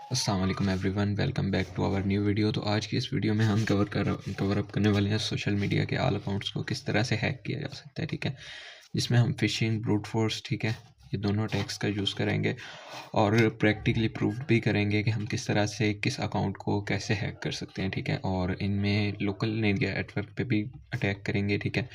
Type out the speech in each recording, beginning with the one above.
अस्सलाम वालेकुम everyone, welcome back to our new video. तो आज की इस वीडियो में हम कवर अप करने वाले हैं सोशल मीडिया के ऑल अकाउंट्स को किस तरह से हैक किया जा सकता है। ठीक है, जिसमें हम फिशिंग, ब्रूट फोर्स, ठीक है, ये दोनों टैक्स का यूज़ करेंगे और प्रैक्टिकली प्रूव भी करेंगे कि हम किस तरह से किस अकाउंट को कैसे हैक कर सकते हैं। ठीक है, और इनमें लोकल एरिया नेटवर्क पे भी अटैक करेंगे। ठीक है,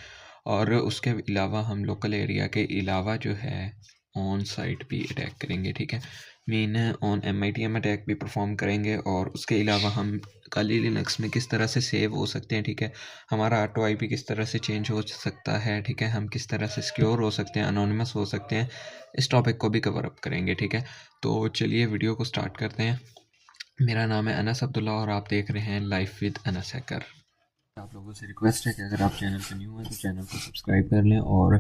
और उसके अलावा हम लोकल एरिया के अलावा जो है ऑन साइट भी अटैक करेंगे। ठीक है, मेन ऑन MITM अटैक भी परफॉर्म करेंगे और उसके अलावा हम काली लिनक्स में किस तरह से सेव हो सकते हैं। ठीक है, हमारा ऑटो IP किस तरह से चेंज हो सकता है। ठीक है, हम किस तरह से सिक्योर हो सकते हैं, अनोनिमस हो सकते हैं, इस टॉपिक को भी कवर अप करेंगे। ठीक है, तो चलिए वीडियो को स्टार्ट करते हैं। मेरा नाम है अनस अब्दुल्ला और आप देख रहे हैं लाइफ विद अनस हैकर। आप लोगों से रिक्वेस्ट है कि अगर आप चैनल पर न्यू हैं तो चैनल को सब्सक्राइब कर लें और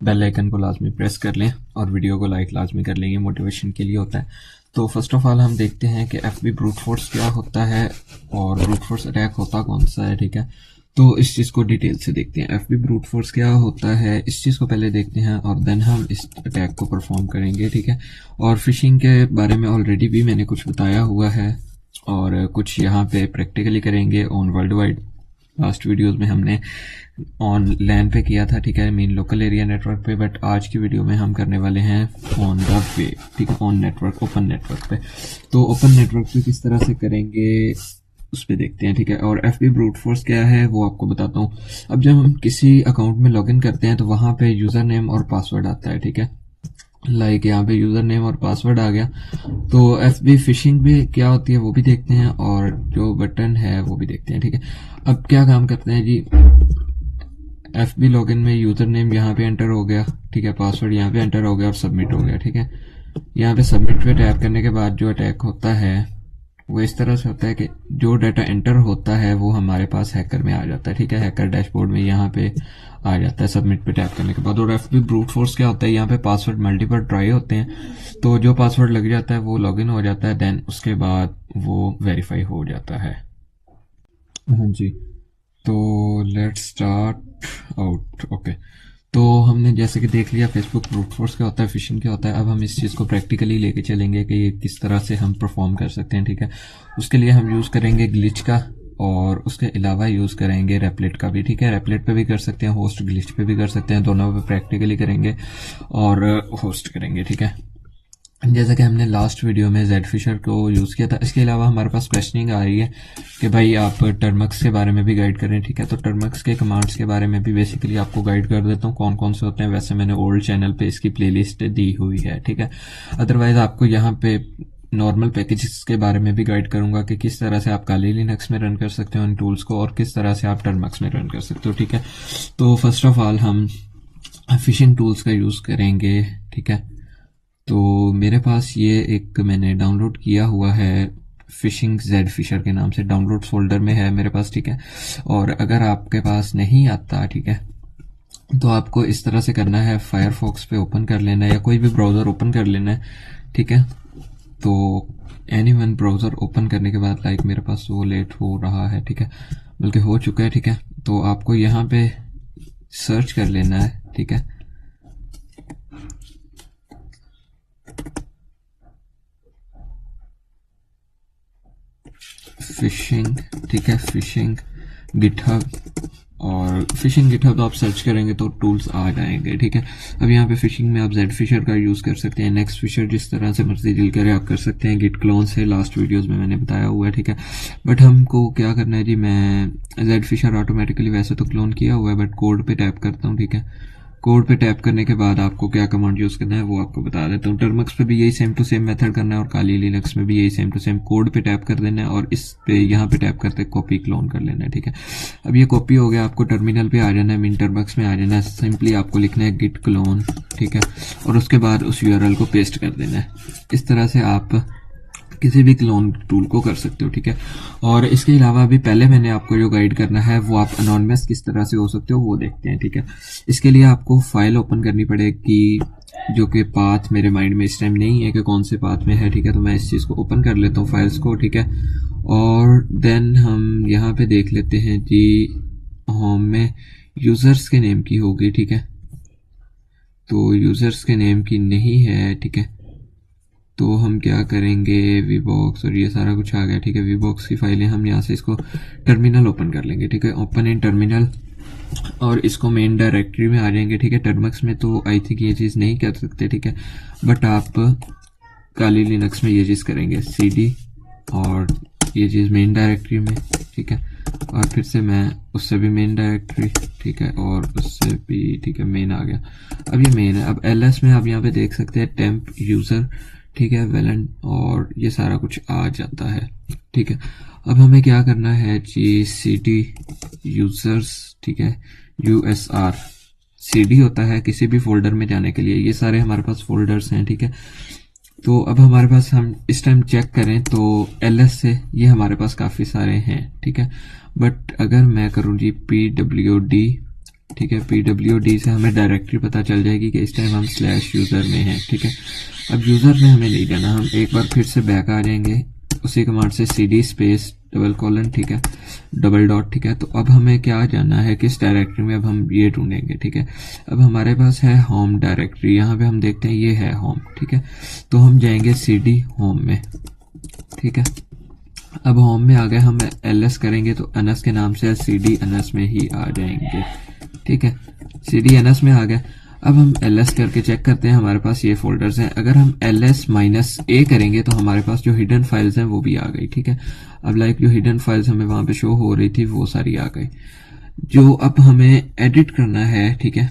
बेल आइकन को लाजमी प्रेस कर लें और वीडियो को लाइक लाजमी कर लें, ये मोटिवेशन के लिए होता है। तो फर्स्ट ऑफ ऑल हम देखते हैं कि FB ब्रूट फोर्स क्या होता है और ब्रूट फोर्स अटैक होता कौन सा है। ठीक है, तो इस चीज़ को डिटेल से देखते हैं। FB ब्रूट फोर्स क्या होता है इस चीज़ को पहले देखते हैं और देन हम इस अटैक को परफॉर्म करेंगे। ठीक है, और फिशिंग के बारे में ऑलरेडी भी मैंने कुछ बताया हुआ है और कुछ यहाँ पे प्रैक्टिकली करेंगे on world wide. Last videos में हमने ऑन लैन पे किया था, ठीक है, मीन लोकल एरिया नेटवर्क पे, बट आज की वीडियो में हम करने वाले हैं ऑन द वे, ठीक है, ऑन नेटवर्क, ओपन नेटवर्क पे। तो ओपन नेटवर्क पे किस तरह से करेंगे उस पर देखते हैं। ठीक है, और FB ब्रूट फोर्स क्या है वो आपको बताता हूँ। अब जब हम किसी अकाउंट में लॉगिन करते हैं तो वहाँ पे यूज़र नेम और पासवर्ड आता है। ठीक है, लाइक यहाँ पे यूज़र नेम और पासवर्ड आ गया। तो FB फिशिंग भी क्या होती है वो भी देखते हैं और जो बटन है वो भी देखते हैं। ठीक है, अब क्या काम करते हैं जी। FB लॉगिन में यूज़र नेम यहाँ पे एंटर हो गया, ठीक है, पासवर्ड यहाँ पे एंटर हो गया और सबमिट हो गया। ठीक है, यहाँ पे सबमिट पे टैप करने के बाद जो अटैक होता है वो इस तरह से होता है कि जो डाटा एंटर होता है वो हमारे पास हैकर में आ जाता है। ठीक है, हैकर डैशबोर्ड में यहाँ पे आ जाता है सबमिट पे टैप करने के बाद। और FB ब्रूट फोर्स क्या होता है, यहाँ पे पासवर्ड मल्टीपल ट्राई होते हैं, तो जो पासवर्ड लग जाता है वो लॉगिन हो जाता है, देन उसके बाद वो वेरीफाई हो जाता है। हाँ जी, तो लेट्स स्टार्ट आउट। ओके, तो हमने जैसे कि देख लिया फेसबुक ब्रूट फोर्स क्या होता है, फिशिंग क्या होता है। अब हम इस चीज़ को प्रैक्टिकली लेके चलेंगे कि ये किस तरह से हम परफॉर्म कर सकते हैं। ठीक है, उसके लिए हम यूज़ करेंगे ग्लिच का और उसके अलावा यूज़ करेंगे रेपलेट का भी। ठीक है, रेपलेट पे भी कर सकते हैं, होस्ट ग्लिच पे भी कर सकते हैं, दोनों पे प्रैक्टिकली करेंगे और होस्ट करेंगे। ठीक है, जैसा कि हमने लास्ट वीडियो में जेड फिशर को यूज़ किया था। इसके अलावा हमारे पास क्वेश्चनिंग आ रही है कि भाई आप टर्मक्स के बारे में भी गाइड करें। ठीक है, तो टर्मक्स के कमांड्स के बारे में भी बेसिकली आपको गाइड कर देता हूँ कौन कौन से होते हैं। वैसे मैंने ओल्ड चैनल पे इसकी प्लेलिस्ट दी हुई है। ठीक है, अदरवाइज आपको यहाँ पे नॉर्मल पैकेजेस के बारे में भी गाइड करूंगा कि किस तरह से आप काली लिनक्स में रन कर सकते हो इन टूल्स को और किस तरह से आप टर्मक्स में रन कर सकते हो। ठीक है, तो फर्स्ट ऑफ ऑल हम फिशिंग टूल्स का यूज़ करेंगे। ठीक है, तो मेरे पास ये एक मैंने डाउनलोड किया हुआ है, फिशिंग जेड फिशर के नाम से, डाउनलोड फोल्डर में है मेरे पास। ठीक है, और अगर आपके पास नहीं आता, ठीक है, तो आपको इस तरह से करना है, फायरफॉक्स पे ओपन कर लेना है या कोई भी ब्राउज़र ओपन कर लेना है। ठीक है, तो एनी वन ब्राउज़र ओपन करने के बाद, लाइक मेरे पास वो लेट हो रहा है, ठीक है, बल्कि हो चुका है। ठीक है, तो आपको यहाँ पे सर्च कर लेना है। ठीक है, फिशिंग, ठीक है, फिशिंग गिटहब, और फिशिंग गिटहब तो आप सर्च करेंगे तो टूल्स आ जाएंगे। ठीक है, अब यहाँ पे फिशिंग में आप जेड फिशर का यूज़ कर सकते हैं, नेक्स्ट फिशर, जिस तरह से मर्जी दिल करे आप कर सकते हैं। गिट क्लोन से लास्ट वीडियोस में मैंने बताया हुआ है। ठीक है, बट हमको क्या करना है जी, मैं जेड फिशर ऑटोमेटिकली वैसे तो क्लोन किया हुआ है बट कोड पे टैप करता हूँ। ठीक है, कोड पे टैप करने के बाद आपको क्या कमांड यूज़ करना है वो आपको बता देता हूँ। टर्मक्स पे भी यही सेम टू सेम मेथड करना है और काली लिनक्स में भी यही सेम टू सेम, कोड पे टैप कर देना है और इस पे यहाँ पे टैप करते कॉपी क्लोन कर लेना है। ठीक है, अब ये कॉपी हो गया, आपको टर्मिनल पे आ जाना है, मीन टर्मक्स में आ जाना है, सिंपली आपको लिखना है गिट क्लोन। ठीक है, और उसके बाद उस URL को पेस्ट कर देना है। इस तरह से आप किसी भी क्लोन टूल को कर सकते हो। ठीक है, और इसके अलावा भी पहले मैंने आपको जो गाइड करना है वो आप अनोनिमस किस तरह से हो सकते हो वो देखते हैं। ठीक है, इसके लिए आपको फाइल ओपन करनी पड़ेगी जो कि पाथ मेरे माइंड में इस टाइम नहीं है कि कौन से पाथ में है। ठीक है, तो मैं इस चीज़ को ओपन कर लेता हूँ फाइल्स को। ठीक है, और देन हम यहाँ पे देख लेते हैं जी, होम में यूज़र्स के नेम की होगी। ठीक है, तो यूज़र्स के नेम की नहीं है। ठीक है, तो हम क्या करेंगे, वीबॉक्स और ये सारा कुछ आ गया, ठीक है। वीबॉक्स की फाइलें हम यहाँ से इसको टर्मिनल ओपन कर लेंगे, ठीक है। ओपन इन टर्मिनल, और इसको मेन डायरेक्टरी में आ जाएंगे, ठीक है। टर्मक्स में तो आई थिंक ये चीज़ नहीं कर सकते, ठीक है, बट आप काली लिनक्स में ये चीज़ करेंगे, cd और ये चीज़ मेन डायरेक्टरी में, ठीक है। और फिर से मैं उससे भी मेन डायरेक्टरी, ठीक है, और उससे भी, ठीक है, मेन आ गया। अब ये मेन है। अब ls में आप यहाँ पे देख सकते हैं टेम्प यूज़र, ठीक है, वेलेंट, और ये सारा कुछ आ जाता है, ठीक है। अब हमें क्या करना है जी, cd यूज़र्स, ठीक है, usr, cd होता है किसी भी फोल्डर में जाने के लिए, ये सारे हमारे पास फोल्डर्स हैं, ठीक है। तो अब हमारे पास, हम इस टाइम चेक करें तो ls से ये हमारे पास काफ़ी सारे हैं, ठीक है। बट अगर मैं करूँ जी pwd, ठीक है, pwd से हमें डायरेक्टरी पता चल जाएगी कि इस टाइम हम /यूज़र में हैं, ठीक है। अब यूज़र में हमें नहीं जाना, हम एक बार फिर से बैक आ जाएंगे उसी कमांड से, cd स्पेस डबल कॉलन, ठीक है, डबल डॉट, ठीक है। तो अब हमें क्या जानना है, किस डायरेक्टरी में, अब हम ये ढूंढेंगे, ठीक है। अब हमारे पास है होम डायरेक्टरी, यहाँ पे हम देखते हैं ये है होम, ठीक है। तो हम जाएंगे cd होम में, ठीक है। अब होम में आ गए, हम ls करेंगे तो ns के नाम से cd ns में ही आ जाएंगे, ठीक है। cd ns में आ गए। अब हम ls करके चेक करते हैं, हमारे पास ये फोल्डर्स हैं। अगर हम ls-a करेंगे तो हमारे पास जो हिडन फाइल्स हैं वो भी आ गई, ठीक है। अब लाइक जो हिडन फाइल्स हमें वहाँ पे शो हो रही थी वो सारी आ गई। जो अब हमें एडिट करना है, ठीक है,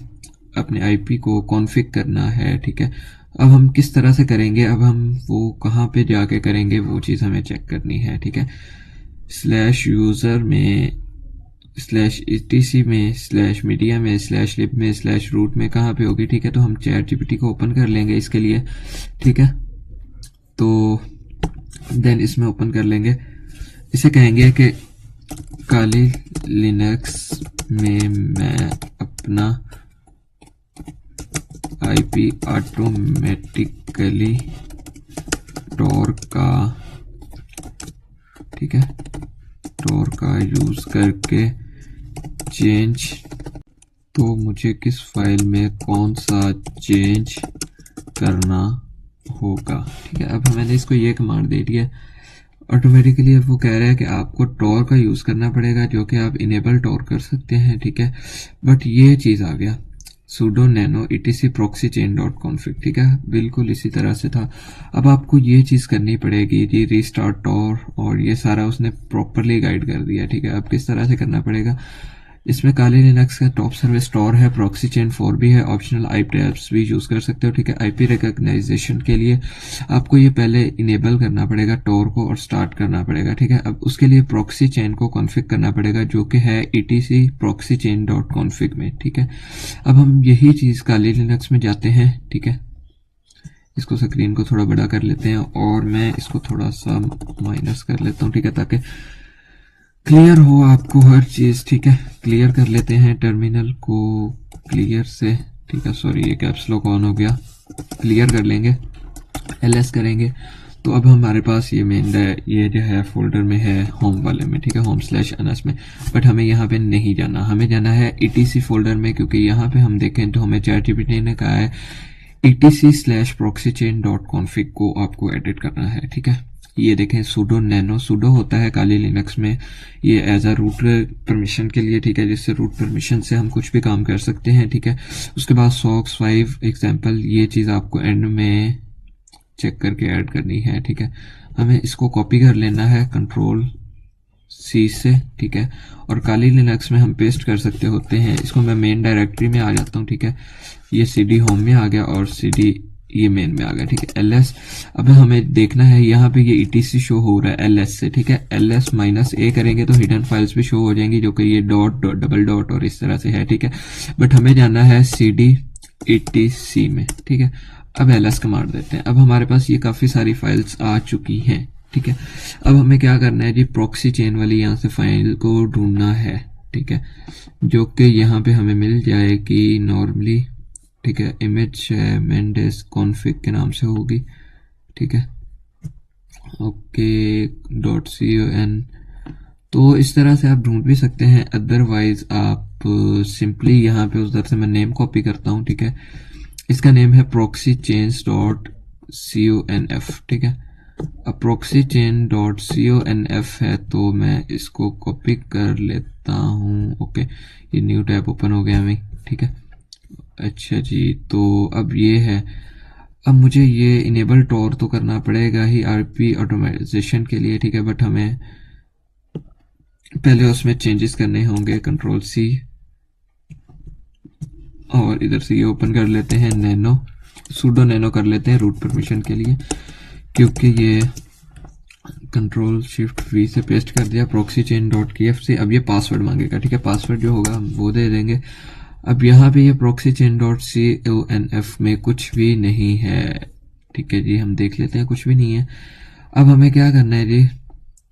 अपने आईपी को कॉन्फ़िग करना है, ठीक है। अब हम किस तरह से करेंगे, अब हम वो कहाँ पे जाके करेंगे वो चीज़ हमें चेक करनी है, ठीक है। /यूज़र में, /etc में, /media में, /lib में, /root में कहाँ पे होगी, ठीक है। तो हम ChatGPT को ओपन कर लेंगे इसके लिए, ठीक है। तो देन इसमें ओपन कर लेंगे, इसे कहेंगे कि काली लिनक्स में मैं अपना आईपी ऑटोमेटिकली टोर का, ठीक है, टोर का यूज़ करके चेंज, तो मुझे किस फाइल में कौन सा चेंज करना होगा, ठीक है। अब मैंने इसको ये कमांड दे दी है ऑटोमेटिकली। अब वो कह रहा है कि आपको टोर का यूज़ करना पड़ेगा, जो कि आप इनेबल टोर कर सकते हैं, ठीक है। बट ये चीज़ आ गया sudo nano etc proxy chain dot config, ठीक है, बिल्कुल इसी तरह से था। अब आपको ये चीज़ करनी पड़ेगी, ये रीस्टार्ट टोर और ये सारा उसने प्रॉपरली गाइड कर दिया, ठीक है। अब किस तरह से करना पड़ेगा, इसमें काली लिनक्स का टॉप सर्विस टोर है, प्रॉक्सी चेन 4 भी है, ऑप्शनल आई टैब्स भी यूज़ कर सकते हो, ठीक है। आईपी रिकॉग्नाइजेशन के लिए आपको ये पहले इनेबल करना पड़ेगा टोर को और स्टार्ट करना पड़ेगा, ठीक है। अब उसके लिए प्रॉक्सी चेन को कॉन्फ़िग करना पड़ेगा, जो कि है etc proxy chain dot config में, ठीक है। अब हम यही चीज़ काली लिनक्स में जाते हैं, ठीक है। इसको स्क्रीन को थोड़ा बड़ा कर लेते हैं और मैं इसको थोड़ा सा माइनस कर लेता हूँ, ठीक है, ताकि क्लियर हो आपको हर चीज़, ठीक है। क्लियर कर लेते हैं टर्मिनल को क्लियर से, ठीक है। सॉरी, ये कैप्स लॉक ऑन हो गया, क्लियर कर लेंगे, ls करेंगे तो अब हमारे पास ये मेन ये जो है फोल्डर में है होम वाले में, ठीक है, home/ns में। बट हमें यहाँ पे नहीं जाना, हमें जाना है etc फोल्डर में, क्योंकि यहाँ पे हम देखें तो हमें ChatGPT ने कहा है etc/proxychain.config को आपको एडिट करना है, ठीक है। ये देखें sudo nano, sudo होता है काली लिनक्स में ये एज अ रूट परमिशन के लिए, ठीक है, जिससे रूट परमिशन से हम कुछ भी काम कर सकते हैं, ठीक है। उसके बाद socks 5 एग्जाम्पल, ये चीज़ आपको एंड में चेक करके ऐड करनी है, ठीक है। हमें इसको कॉपी कर लेना है Ctrl+C से, ठीक है, और काली लिनक्स में हम पेस्ट कर सकते होते हैं। इसको मैं मेन डायरेक्टरी में आ जाता हूँ, ठीक है, ये cd होम में आ गया और cd ये मेन में आ गया, ठीक है। ls, अब हमें देखना है यहाँ पे ये etc शो हो रहा है ls से, ठीक है। ls-a करेंगे तो हिडन फाइल्स भी शो हो जाएंगी, जो कि ये डॉट डॉट डबल डॉट और इस तरह से है, ठीक है। बट हमें जाना है cd etc में, ठीक है। अब ls कमांड देते हैं। अब हमारे पास ये काफ़ी सारी फाइल्स आ चुकी हैं, ठीक है। अब हमें क्या करना है जी, प्रॉक्सी चेन वाली यहाँ से फाइल को ढूंढना है, ठीक है, जो कि यहाँ पे हमें मिल जाएगी नॉर्मली, ठीक है। इमेज मेंडेस कॉन्फ़िग के नाम से होगी, ठीक है, ओके .con। तो इस तरह से आप ढूंढ भी सकते हैं, अदरवाइज आप सिंपली यहाँ पे उधर से मैं नेम कॉपी करता हूँ, ठीक है। इसका नेम है proxychains.config, conf, ठीक है। अब proxy chain डॉट conf है, तो मैं इसको कॉपी कर लेता हूँ। ओके, ये न्यू टैब ओपन हो गया हमें, ठीक है। अच्छा जी, तो अब ये है, अब मुझे ये इनेबल टॉर तो करना पड़ेगा ही आरपी ऑटोमाइजेशन के लिए, ठीक है। बट हमें पहले उसमें चेंजेस करने होंगे। कंट्रोल सी, और इधर से ये ओपन कर लेते हैं, नैनो सूडो नैनो कर लेते हैं रूट परमिशन के लिए, क्योंकि ये कंट्रोल शिफ्ट वी से पेस्ट कर दिया प्रॉक्सी चेन डॉट kf से। अब ये पासवर्ड मांगेगा, ठीक है। पासवर्ड जो होगा हम वो दे देंगे। अब यहाँ पे ये प्रॉक्सी चेन डॉट conf में कुछ भी नहीं है, ठीक है जी। हम देख लेते हैं, कुछ भी नहीं है। अब हमें क्या करना है जी,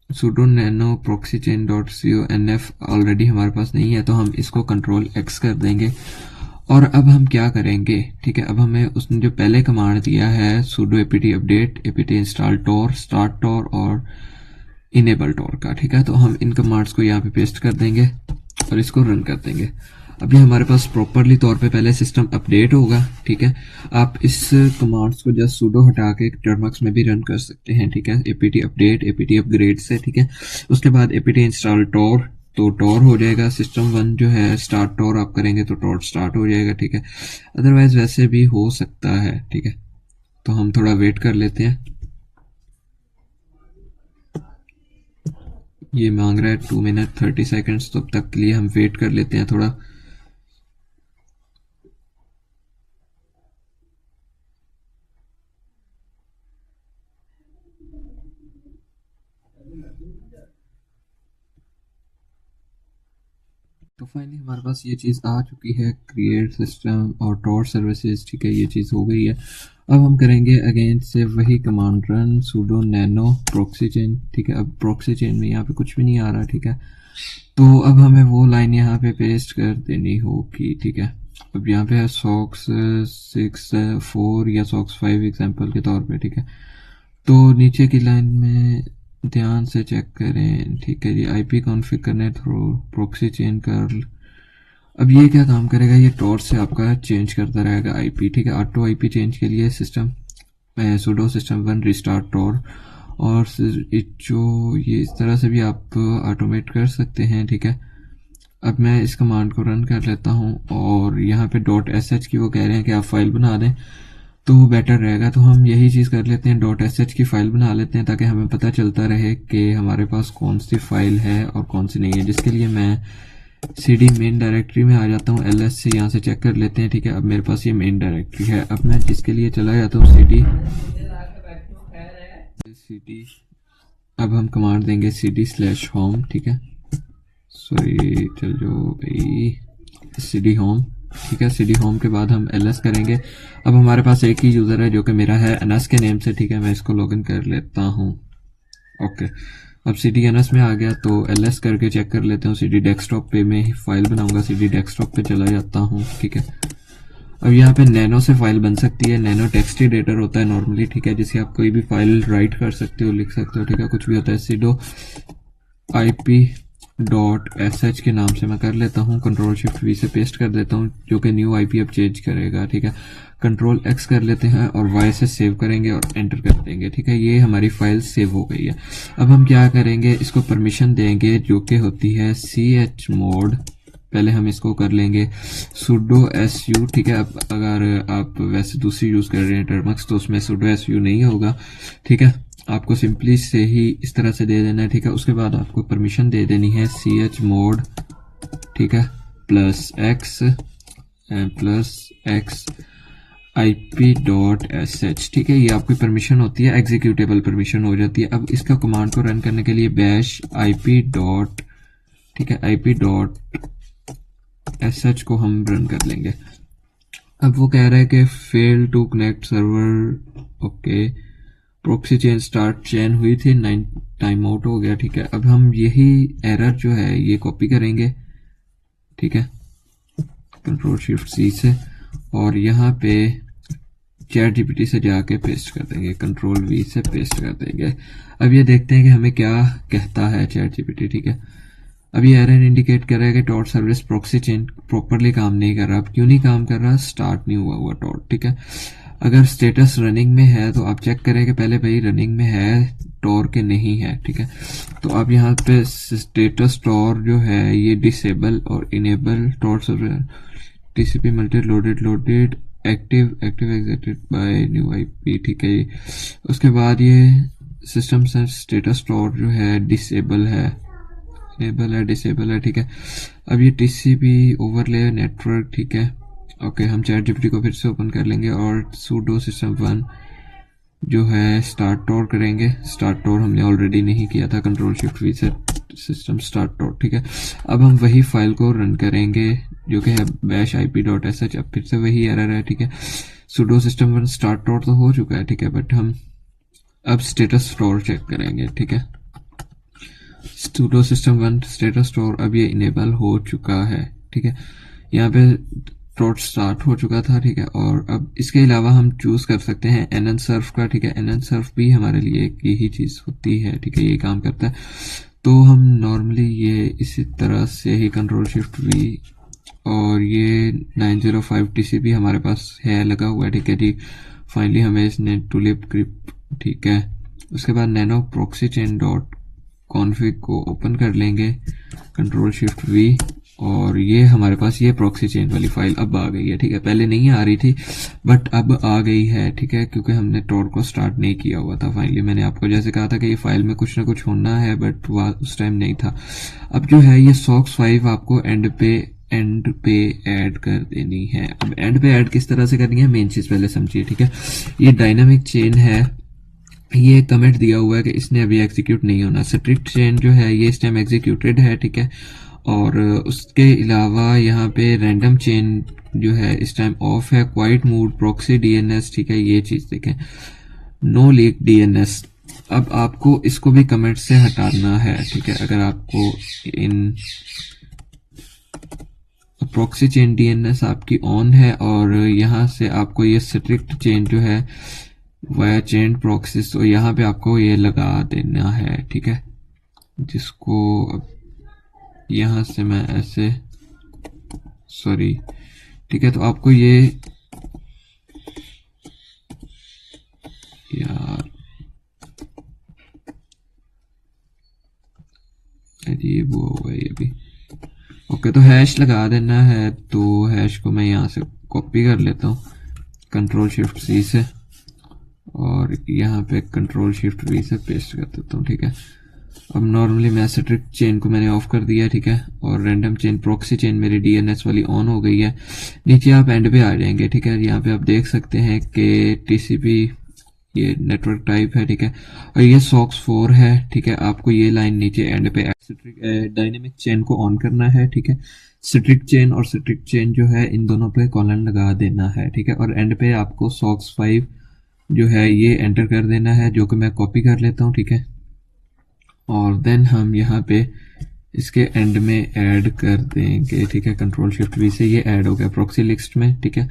sudo nano proxy chain dot conf already हमारे पास नहीं है, तो हम इसको कंट्रोल एक्स कर देंगे। और अब हम क्या करेंगे, ठीक है। अब हमें उसने जो पहले कमांड दिया है sudo apt update apt install Tor start Tor और इनेबल टोर का, ठीक है। तो हम इन कमांड्स को यहाँ पे पेस्ट कर देंगे और इसको रन कर देंगे। अभी हमारे पास प्रॉपरली तौर पे पहले सिस्टम अपडेट होगा, ठीक है। आप इस कमांड्स को जस्ट सूडो हटा के टर्मक्स में भी रन कर सकते हैं, ठीक है। एपीटी अपडेट एपीटी अपग्रेड से, ठीक है। उसके बाद एपीटी इंस्टॉल टोर, तो टोर हो जाएगा। सिस्टम वन जो है स्टार्ट टोर आप करेंगे तो टोर स्टार्ट हो जाएगा, ठीक है। अदरवाइज वैसे भी हो सकता है, ठीक है। तो हम थोड़ा वेट कर लेते हैं। ये मांग रहा है 2 मिनट 30 सेकेंड्स, तो अब तक के लिए हम वेट कर लेते हैं थोड़ा। तो फाइनली हमारे पास ये चीज़ आ चुकी है, क्रिएट सिस्टम और टोर सर्विसेज, ठीक है। ये चीज़ हो गई है। अब हम करेंगे अगेन से वही command run sudo nano proxy chain, ठीक है। अब proxy chain में यहाँ पे कुछ भी नहीं आ रहा, ठीक है। तो अब हमें वो लाइन यहाँ पे पेस्ट कर देनी होगी, ठीक है। अब यहाँ पे है socks 6 4 या socks 5 एग्जाम्पल के तौर पे, ठीक है। तो नीचे की लाइन में ध्यान से चेक करें, ठीक है जी। आईपी कॉन्फ़िगर करने थ्रू प्रॉक्सी चेन कर्ल। अब ये क्या काम करेगा, ये टॉर से आपका चेंज करता रहेगा आईपी, ठीक है। ऑटो आईपी चेंज के लिए system sudo system one restart Tor, और जो ये इस तरह से भी आप ऑटोमेट कर सकते हैं, ठीक है। अब मैं इस कमांड को रन कर लेता हूँ, और यहाँ पे .sh की वो कह रहे हैं कि आप फाइल बना दें, तो वो बेटर रहेगा। तो हम यही चीज़ कर लेते हैं, .sh की फ़ाइल बना लेते हैं, ताकि हमें पता चलता रहे कि हमारे पास कौन सी फ़ाइल है और कौन सी नहीं है। जिसके लिए मैं cd मेन डायरेक्टरी में आ जाता हूँ, ls से यहाँ से चेक कर लेते हैं, ठीक है। अब मेरे पास ये मेन डायरेक्टरी है। अब मैं जिसके लिए चला जाता हूँ cd, अब हम कमांड देंगे cd/home, ठीक है। सॉरी, चल जो भाई, cd home, ठीक है। cd home के बाद हम ls करेंगे। अब हमारे पास एक ही यूज़र है जो कि मेरा है अनस के नेम से, ठीक है। मैं इसको लॉगिन कर लेता हूँ। ओके, अब cd अनस में आ गया, तो ls करके चेक कर लेता हूँ। cd डेस्कटॉप पे मैं फाइल बनाऊंगा, cd डेस्कटॉप पे चला जाता हूँ, ठीक है। अब यहाँ पे नैनो से फाइल बन सकती है। नैनो टेक्स्ट एडिटर होता है नॉर्मली, ठीक है, जिससे आप कोई भी फाइल राइट कर सकते हो, लिख सकते हो, ठीक है। कुछ भी होता है। sudo ip.sh के नाम से मैं कर लेता हूँ। कंट्रोल शिफ्ट वी से पेस्ट कर देता हूँ, जो कि न्यू आईपी अब चेंज करेगा, ठीक है। कंट्रोल एक्स कर लेते हैं और वाई से सेव करेंगे और एंटर कर देंगे, ठीक है। ये हमारी फाइल सेव हो गई है। अब हम क्या करेंगे, इसको परमिशन देंगे, जो कि होती है chmod। पहले हम इसको कर लेंगे sudo su, ठीक है। अब अगर आप वैसे दूसरी यूज़ कर रहे हैं टर्मक्स, तो उसमें sudo su नहीं होगा, ठीक है। आपको सिंपली से ही इस तरह से दे देना है, ठीक है। उसके बाद आपको परमिशन दे देनी है chmod, ठीक है, +x ip.sh, ठीक है। ये आपकी परमिशन होती है, एग्जीक्यूटेबल परमिशन हो जाती है। अब इसका कमांड को रन करने के लिए बैश ip. ठीक है, ip.sh को हम रन कर लेंगे। अब वो कह रहा है कि fail to connect server, okay. Proxy chain start chain हुई थी, 9 टाइम आउट हो गया, ठीक है। अब हम यही एरर जो है ये कॉपी करेंगे, ठीक है, कंट्रोल शिफ्ट सी से, और यहाँ पे चैट जीपीटी से जाके पेस्ट कर देंगे, कंट्रोल वी से पेस्ट कर देंगे। अब ये देखते हैं कि हमें क्या कहता है चैट जीपीटी, ठीक है। अब ये एरर इंडिकेट कर रहा है कि taught service proxy chain properly काम नहीं कर रहा। अब क्यों नहीं काम कर रहा, स्टार्ट नहीं हुआ टॉट, ठीक है। अगर स्टेटस रनिंग में है तो आप चेक करें कि पहले भाई रनिंग में है टॉर के नहीं है, ठीक है। तो आप यहाँ पे स्टेटस टॉर जो है ये डिसेबल और enable Tor TCP multi loaded active exited by new IP, ठीक है। उसके बाद ये सिस्टम स्टेटस टॉर जो है डिसेबल है, इनेबल है, डिसेबल है, ठीक है। अब ये टीसीपी ओवरले नेटवर्क, ठीक है। ओके, हम चैट जीपीटी को फिर से ओपन कर लेंगे और sudo system1 जो है स्टार्ट टॉर करेंगे। स्टार्ट टॉर हमने ऑलरेडी नहीं किया था, कंट्रोल शिफ्ट वी से सिस्टम स्टार्ट टॉर, ठीक है। अब हम वही फाइल को रन करेंगे जो कि है bash ip.sh। अब फिर से वही एरर है, ठीक है। sudo system1 स्टार्ट टॉर तो हो चुका है, ठीक है, बट हम अब स्टेटस टॉर चेक करेंगे, ठीक है। sudo system1 स्टेटस टॉर अब ये इनेबल हो चुका है, ठीक है। यहाँ पे टॉर स्टार्ट हो चुका था, ठीक है। और अब इसके अलावा हम चूज कर सकते हैं nnsurf का, ठीक है। nnsurf भी हमारे लिए एक यही चीज होती है, ठीक है, ये काम करता है। तो हम नॉर्मली ये इसी तरह से ही कंट्रोल शिफ्ट वी और ये 905 टीसीपी हमारे पास है लगा हुआ है, ठीक है जी। फाइनली हमें इसने टूलिप ग्रिप, ठीक है। उसके बाद nano proxy chain dot config को ओपन कर लेंगे, कंट्रोल शिफ्ट वी, और ये हमारे पास ये प्रॉक्सी चेन वाली फाइल अब आ गई है, ठीक है। पहले नहीं आ रही थी बट अब आ गई है, ठीक है, क्योंकि हमने टॉर को स्टार्ट नहीं किया हुआ था। फाइनली मैंने आपको जैसे कहा था कि ये फाइल में कुछ ना कुछ होना है, बट उस टाइम नहीं था। अब जो है ये सॉक्स 5 आपको एंड पे ऐड कर देनी है। अब एंड पे ऐड किस तरह से करनी है, मेन चीज पहले समझिए, ठीक है। ये डायनामिक चेन है, ये कमेंट दिया हुआ है कि इसने अभी एग्जीक्यूट नहीं होना। स्ट्रिक्ट चेन जो है ये इस टाइम एग्जीक्यूटेड है, ठीक है। और उसके अलावा यहाँ पे रैंडम चेन जो है इस टाइम ऑफ है। क्वाइट मोड प्रॉक्सी डीएनएस, ठीक है, ये चीज देखें, नो लीक डीएनएस। अब आपको इसको भी कमेंट से हटाना है, ठीक है। अगर आपको इन प्रॉक्सी चेन डीएनएस आपकी ऑन है और यहाँ से आपको ये स्ट्रिक्ट चेन जो है वाया चेन प्रॉक्सीज, तो यहाँ पे आपको ये लगा देना है, ठीक है। जिसको यहाँ से मैं ऐसे, सॉरी, ठीक है। तो आपको ये यार ये वो होगा ये भी, ओके। तो हैश लगा देना है, तो हैश को मैं यहाँ से कॉपी कर लेता हूँ कंट्रोल शिफ्ट सी से, और यहाँ पे कंट्रोल शिफ्ट वी से पेस्ट कर देता हूँ, ठीक है। अब नॉर्मली मैं स्ट्रिक्ट चेन को मैंने ऑफ कर दिया, ठीक है, और रैंडम चेन प्रॉक्सी चेन मेरी डीएनएस वाली ऑन हो गई है। नीचे आप एंड पे आ जाएंगे, ठीक है। यहाँ पे आप देख सकते हैं कि टीसीपी ये नेटवर्क टाइप है, ठीक है, और ये सॉक्स 4 है, ठीक है। आपको ये लाइन नीचे एंड पे डायनेमिक चेन को ऑन करना है, ठीक है। स्ट्रिक्ट चेन और स्ट्रिक्ट चेन जो है इन दोनों पे कॉलन लगा देना है, ठीक है। और एंड पे आपको सॉक्स 5 जो है ये एंटर कर देना है, जो कि मैं कॉपी कर लेता हूँ, ठीक है। और देन हम यहाँ पे इसके एंड में ऐड कर देंगे, ठीक है। कंट्रोल शिफ्ट वी से ये ऐड हो गया प्रॉक्सी लिस्ट में, ठीक है,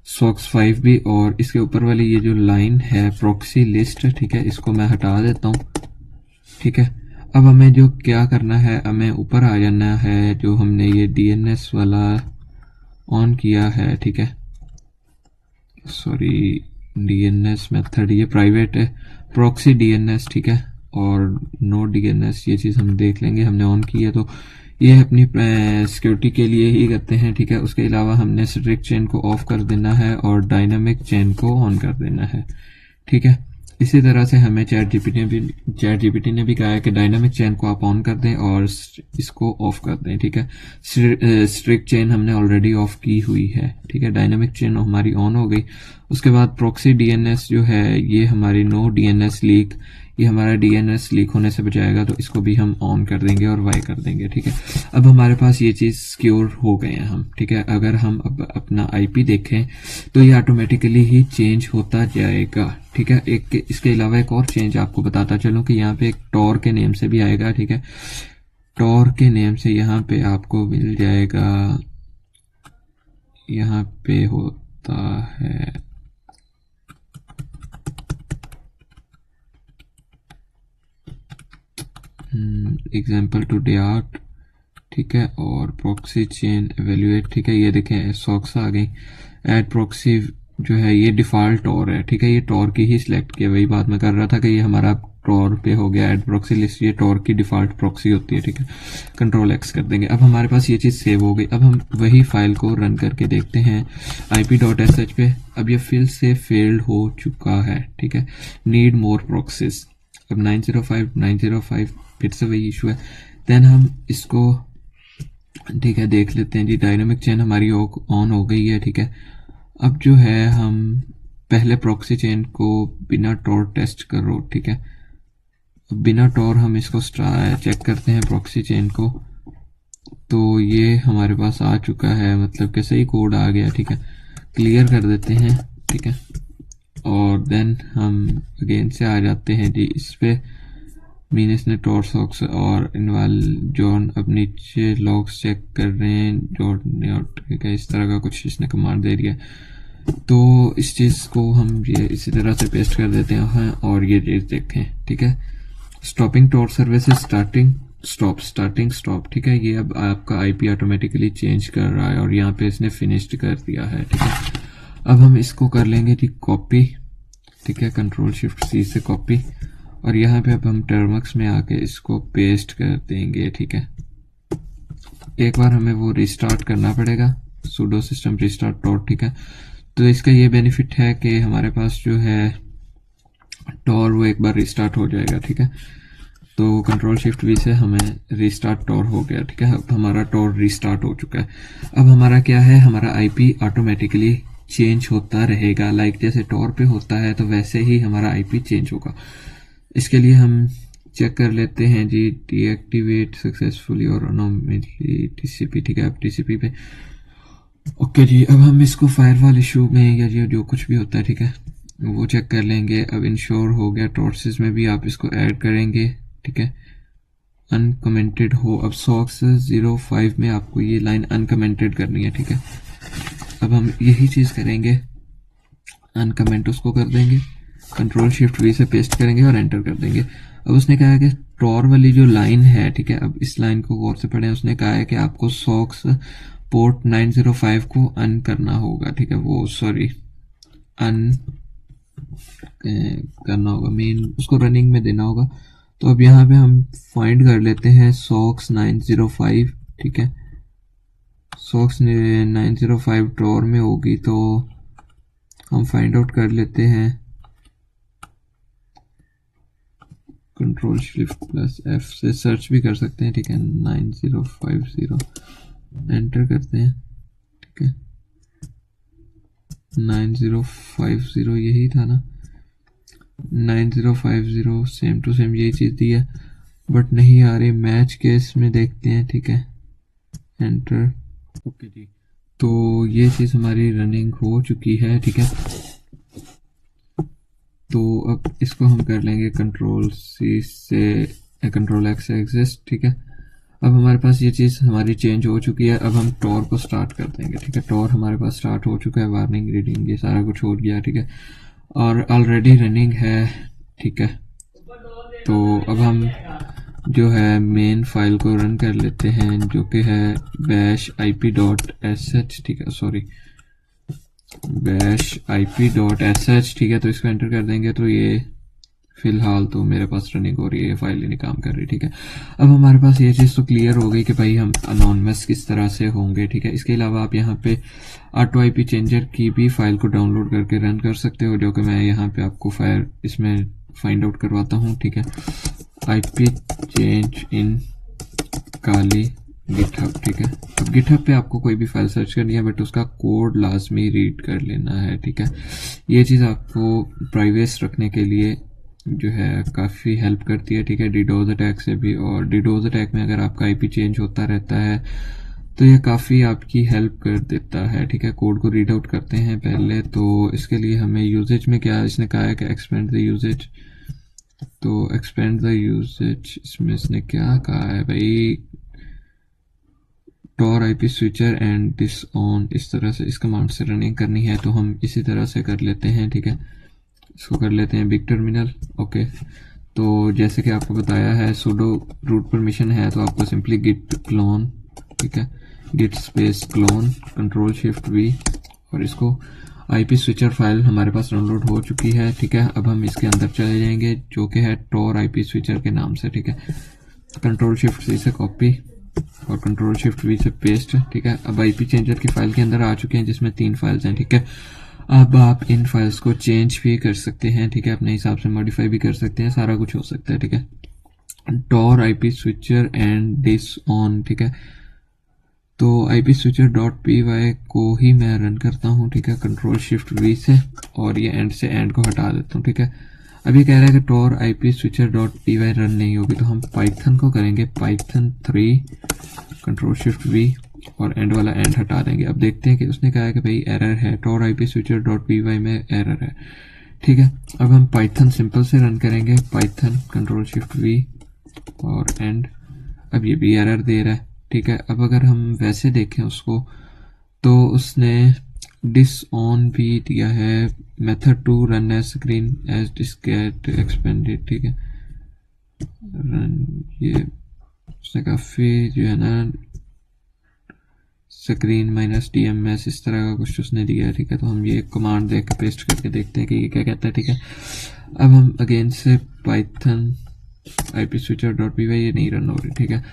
सॉक्स 5 भी। और इसके ऊपर वाली ये जो लाइन है प्रॉक्सी लिस्ट, ठीक है, इसको मैं हटा देता हूँ, ठीक है। अब हमें जो क्या करना है, हमें ऊपर आ जाना है, जो हमने ये डीएनएस वाला ऑन किया है, ठीक है, सॉरी, डीएनएस मेथड ये प्राइवेट है, प्रॉक्सी डीएनएस, ठीक है, और नो डीएनएस ये चीज़ हम देख लेंगे, हमने ऑन की है, तो ये अपनी सिक्योरिटी के लिए ही करते हैं, ठीक है। उसके अलावा हमने स्ट्रिक्ट चेन को ऑफ कर देना है और डायनामिक चेन को ऑन कर देना है, ठीक है। इसी तरह से हमें चैट जीपीटी ने भी कहा है कि डायनामिक चेन को आप ऑन कर दें और इसको ऑफ कर दें, ठीक है। स्ट्रिक्ट चेन हमने ऑलरेडी ऑफ की हुई है, ठीक है। डायनामिक चेन हमारी ऑन हो गई। उसके बाद प्रॉक्सी डीएनएस जो है ये हमारी नो डीएनएस लीक, ये हमारा डीएनएस लीक होने से बचाएगा, तो इसको भी हम ऑन कर देंगे और वाई कर देंगे, ठीक है। अब हमारे पास ये चीज़ सिक्योर हो गए हैं हम, ठीक है। अगर हम अब अपना आईपी देखें तो ये ऑटोमेटिकली ही चेंज होता जाएगा, ठीक है। एक इसके अलावा एक और चेंज आपको बताता चलूँ कि यहाँ पे एक टॉर के नेम से भी आएगा, ठीक है। टॉर के नेम से यहाँ पे आपको मिल जाएगा, यहाँ पे होता है एग्जाम्पल टू डे ठीक है, और प्रॉक्सी चेन एवेल्युएट, ठीक है। ये देखें सॉक्स आ गई, ऐड प्रॉक्सी जो है ये डिफ़ॉल्ट टॉर है, ठीक है। ये टॉर की ही सिलेक्ट किया, वही बात मैं कर रहा था कि ये हमारा टॉर पे हो गया ऐड प्रॉक्सी लिस्ट, ये टॉर की डिफ़ॉल्ट प्रॉक्सी होती है, ठीक है। कंट्रोल एक्स कर देंगे। अब हमारे पास ये चीज़ सेव हो गई। अब हम वही फाइल को रन करके देखते हैं IP.sh पे। अब ये फिर से फेल्ड हो चुका है, ठीक है। Need more proxies. अब 905 फिर से वही इशू है। देन हम इसको, ठीक है, देख लेते हैं जी। डायनामिक चेन हमारी ऑन हो गई है, ठीक है। अब जो है हम पहले प्रॉक्सी चेन को बिना टॉर टेस्ट करो, ठीक है। बिना टॉर हम इसको चेक करते हैं प्रॉक्सी चेन को, तो ये हमारे पास आ चुका है, मतलब कि सही कोड आ गया, ठीक है। क्लियर कर देते हैं, ठीक है। और देन हम अगेन से आ जाते हैं जी इस पे। मीनस ने टॉर सॉक्स और इनवाल जॉन अब नीचे लॉग्स चेक कर रहे हैं, जॉन, ठीक है। इस तरह का कुछ इसने कमांड दे दिया, तो इस चीज़ को हम ये इसी तरह से पेस्ट कर देते हैं और ये चीज़ देखें, ठीक है। Stopping Tor services, starting stop, ठीक है। ये अब आपका IP ऑटोमेटिकली चेंज कर रहा है और यहाँ पे इसने फिनिश्ड कर दिया है, ठीक है। अब हम इसको कर लेंगे जी कॉपी, ठीक है। Ctrl+Shift+C से कॉपी, और यहाँ पे अब हम टर्मक्स में आके इसको पेस्ट कर देंगे, ठीक है। एक बार हमें वो रिस्टार्ट करना पड़ेगा, sudo system restart टॉर, ठीक है। तो इसका ये बेनिफिट है कि हमारे पास जो है टॉर वो एक बार रिस्टार्ट हो जाएगा, ठीक है। तो Ctrl+Shift+V से हमें रिस्टार्ट टॉर हो गया, ठीक है। अब हमारा टॉर रिस्टार्ट हो चुका है। अब हमारा क्या है, हमारा IP ऑटोमेटिकली चेंज होता रहेगा, लाइक जैसे टॉर पे होता है तो वैसे ही हमारा IP चेंज होगा। इसके लिए हम चेक कर लेते हैं जी, डीएक्टिवेट सक्सेसफुली और अनोमली TCP, ठीक है। अब TCP पे ओके जी। अब हम इसको फायरवॉल इशू में या जो कुछ भी होता है, ठीक है, वो चेक कर लेंगे। अब इंश्योर हो गया, टॉर्सेस में भी आप इसको ऐड करेंगे, ठीक है। अनकमेंटेड हो, अब सॉक्स 05 में आपको ये लाइन अनकमेंटेड करनी है, ठीक है। अब हम यही चीज़ करेंगे, अनकमेंट उसको कर देंगे, Ctrl+Shift+V से पेस्ट करेंगे और एंटर कर देंगे। अब उसने कहा है कि टॉर वाली जो लाइन है, ठीक है, अब इस लाइन को गौर से पढ़ें। उसने कहा है कि आपको सॉक्स पोर्ट 905 को अन करना होगा, ठीक है। वो सॉरी अन करना होगा, मेन उसको रनिंग में देना होगा। तो अब यहाँ पे हम फाइंड कर लेते हैं सॉक्स 905, ठीक है। सॉक्स 905 टॉर में होगी, तो हम फाइंड आउट कर लेते हैं। Ctrl+Shift+F से सर्च भी कर सकते हैं, ठीक है। 9050 एंटर करते हैं, ठीक है। 9050 यही था ना, 9050 सेम टू सेम यही चीज़ दी है, बट नहीं आ रही। मैच केस में देखते हैं, ठीक है, एंटर, ओके जी। तो ये चीज़ हमारी रनिंग हो चुकी है, ठीक है। तो अब इसको हम कर लेंगे Ctrl+C से Ctrl+X से एग्जिस्ट, ठीक है। अब हमारे पास ये चीज़ हमारी चेंज हो चुकी है। अब हम टॉर को स्टार्ट कर देंगे, ठीक है। टॉर हमारे पास स्टार्ट हो चुका है, वार्निंग, रीडिंग, ये सारा कुछ हो गया, ठीक है, और ऑलरेडी रनिंग है, ठीक है। तो अब हम जो है मेन फाइल को रन कर लेते हैं, जो कि है bash IP.sh, ठीक है, सॉरी bash IP.sh, ठीक है। तो इसको एंटर कर देंगे, तो ये फिलहाल तो मेरे पास रनिंग हो रही है, फाइल ही नहीं काम कर रही, ठीक है। अब हमारे पास ये चीज़ तो क्लियर हो गई कि भाई हम अनोनिमस किस तरह से होंगे, ठीक है। इसके अलावा आप यहाँ पे ऑटो IP चेंजर की भी फाइल को डाउनलोड करके रन कर सकते हो, जो कि मैं यहाँ पे आपको इसमें फाइंड आउट करवाता हूँ, ठीक है। IP change in Kali GitHub, ठीक है। अब गिटहब पे आपको कोई भी फाइल सर्च करनी है, बट उसका कोड लाजमी रीड कर लेना है, ठीक है। ये चीज़ आपको प्राइवेसी रखने के लिए जो है काफ़ी हेल्प करती है, ठीक है, डीडोज अटैक से भी। और डीडोज अटैक में अगर आपका IP चेंज होता रहता है तो ये काफ़ी आपकी हेल्प कर देता है, ठीक है। कोड को रीड आउट करते हैं पहले। तो इसके लिए हमें यूजेज में क्या इसने कहा है कि एक्सपेंड द यूजेज, तो एक्सपेंड द यूजेज, इसमें इसने क्या कहा है भाई, Tor IP switcher and this on, इस तरह से इस कमांड से रनिंग करनी है। तो हम इसी तरह से कर लेते हैं, ठीक है। इसको कर लेते हैं बिग टर्मिनल, ओके। तो जैसे कि आपको बताया है, sudo रूट परमिशन है, तो आपको सिंपली git clone, ठीक है, git space clone, Ctrl+Shift+V, और इसको आईपी स्विचर फाइल हमारे पास डाउनलोड हो चुकी है, ठीक है। अब हम इसके अंदर चले जाएंगे जो कि है टोर आईपी स्विचर के नाम से, ठीक है। कंट्रोल शिफ्ट सी से कॉपी और कंट्रोल शिफ्ट वी से पेस्ट, ठीक है। अब आईपी चेंजर की फाइल के अंदर आ चुके हैं जिसमें 3 फाइल्स हैं, ठीक है। अब आप इन फाइल्स को चेंज भी कर सकते हैं, ठीक है, अपने हिसाब से मॉडिफाई भी कर सकते हैं, सारा कुछ हो सकता है, ठीक है। Tor IP switcher and this on, ठीक है। तो IP switcher dot P Y को ही मैं रन करता हूँ, ठीक है, कंट्रोल शिफ्ट वी से, और ये एंड से एंड को हटा देता हूँ, ठीक है। अब ये कह रहा है कि Tor IP switcher dot P Y run नहीं होगी, तो हम पाइथन को करेंगे पाइथन 3 कंट्रोल शिफ्ट वी और एंड वाला एंड हटा देंगे। अब देखते हैं कि उसने कहा है कि भाई एरर है, Tor IP switcher dot P Y में एरर है, ठीक है। अब हम पाइथन सिंपल से रन करेंगे, पाइथन कंट्रोल शिफ्ट वी और एंड। अब ये भी एरर दे रहा है, ठीक है। अब अगर हम वैसे देखें उसको तो उसने डिस ऑन भी दिया है, method to run as screen as diskette expanded, ठीक है। रन ये उसने काफ़ी जो है ना स्क्रीन माइनस DMS इस तरह का कुछ उसने दिया है, ठीक है। तो हम ये कमांड देख के पेस्ट करके देखते हैं कि ये क्या कहता है, ठीक है। अब हम अगेन से Python IP switcher dot P Y, ये नहीं रन हो रही, ठीक है।